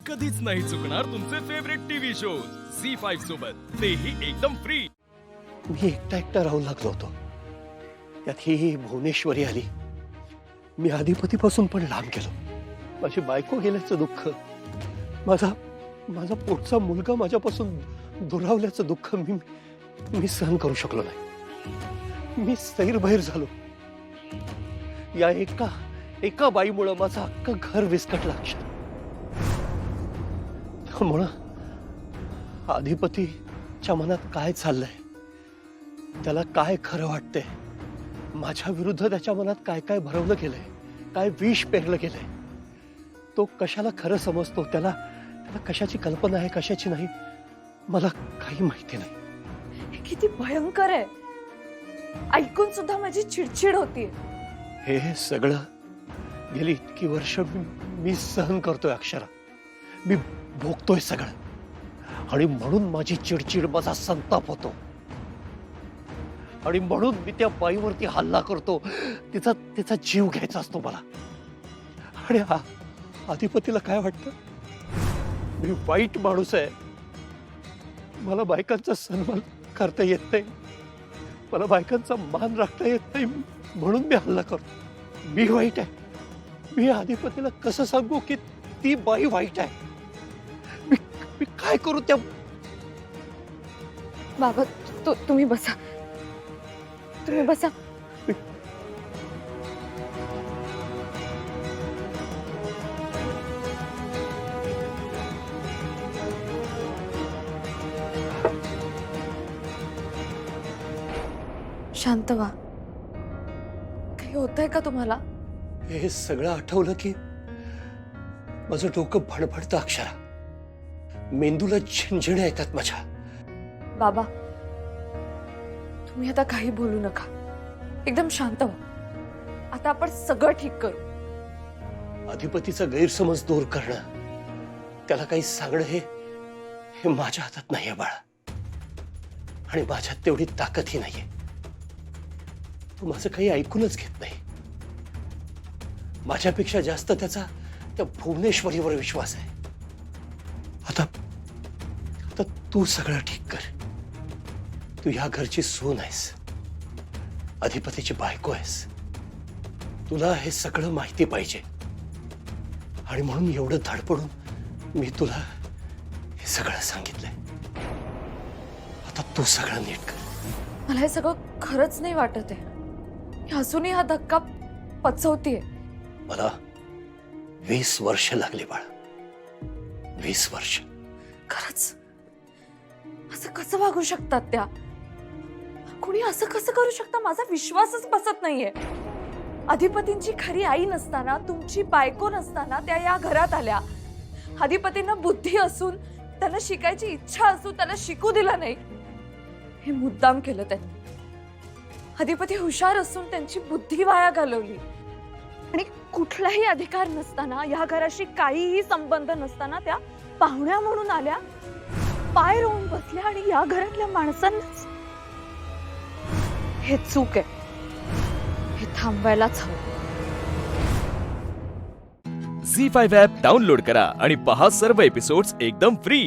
कधीच नाही चुकणार तुमचे फेवरेट टीव्ही शोज झी5 सोबत, तेही एकदम फ्री। मी एकटा राहू लागलो होतो, त्यात ही भुवनेश्वरी आली। मी आधिपतीपासून पण लांब गेलो। माझी बायको गेल्याचं दुःख, माझा पोटचा मुलगा माझ्यापासून दुरावल्याचं दुःख मी सहन करू शकलो नाही। मी सैरभैर झालो। या एका बाईमुळे माझं अख्खं घर विस्कटलं अक्षर। त्यामुळं अधिपतीच्या मनात काय चाललंय, त्याला काय खरं वाटतंय, माझ्या विरुद्ध त्याच्या मनात काय काय भरवलं गेलंय, काय विष पेरलं गेलंय, तो कशाला खरं समजतो, त्याला कशाची कल्पना आहे कशाची नाही, मला काही माहिती नाही। हे किती भयंकर आहे, ऐकून सुद्धा माझी चिडचिड होती। हे सगळं गेली इतकी वर्ष मी सहन करतोय अक्षरा, मी भोगतोय सगळं, आणि म्हणून माझी चिडचिड, माझा संताप होतो, आणि म्हणून मी त्या बाईवरती हल्ला करतो। तिचा जीव घ्यायचा असतो मला। आणि अधिपतीला काय वाटतं, मी वाईट माणूस आहे, मला बायकांचा सन्मान करता येत नाही, मला बायकांचा मान राखता येत नाही, म्हणून मी हल्ला करतो। मी वाईट आहे। मी अधिपतीला कसं सांगू की ती बाई वाईट आहे? मी काय करू? त्या बाबा तुम्ही बसा, तुम्ही बसा। शांत व्हा। काही होतंय का तुम्हाला? हे सगळं आठवलं की माझं डोकं भडभडतं अक्षरा, मेंदूला झिंझिण्या येतात माझ्या। बाबा तुम्ही आता काही बोलू नका, एकदम शांत व्हा। आता आपण सगळं ठीक करू। अधिपतीचा गैरसमज दूर करणं, त्याला काही सांगणं हे माझ्या हातात नाहीये बाळा, आणि माझ्यात तेवढी ताकदही नाहीये। तू माझं काही ऐकूनच घेत नाही। माझ्यापेक्षा जास्त त्याचा त्या भुवनेश्वरीवर विश्वास आहे। आता तू सगळं ठीक कर। तू या घरची सून आहेस, अधिपतीची बायको आहेस, तुला हे सगळं माहिती पाहिजे, आणि म्हणून एवढं धडपडून मी तुला हे सगळं सांगितलंय। आता तू सगळं नीट कर। मला हे सगळं खरंच नाही वाटत आहे, अजूनही हा धक्का पचवतीये। मला 20 वर्ष लागली बाळा, 20 वर्ष। खरंच असं कसं वागू शकतात त्या? कुणी असं कसं करू शकतं? माझा विश्वासच बसत नाहीये। अधिपतींची खरी आई नसताना, तुमची बायको नसताना त्या या घरात आल्या। अधिपतींना बुद्धी असून, त्यांना शिकायची इच्छा असून त्याला शिकू दिलं नाही, हे मुद्दाम केलं त्यांनी। अधिपती हुशार असून त्यांची बुद्धी वाया घालवली, आणि कुठलाही अधिकार नसताना, या घराशी काहीही संबंध नसताना त्या पाहुण्या म्हणून आल्या, पाय रोवून बसल्या, आणि या घरातल्या माणसांनाच हे चूक आहे। हे थांबवायलाच हवं। झी5 ॲप डाउनलोड करा आणि पहा सर्व एपिसोड्स एकदम फ्री।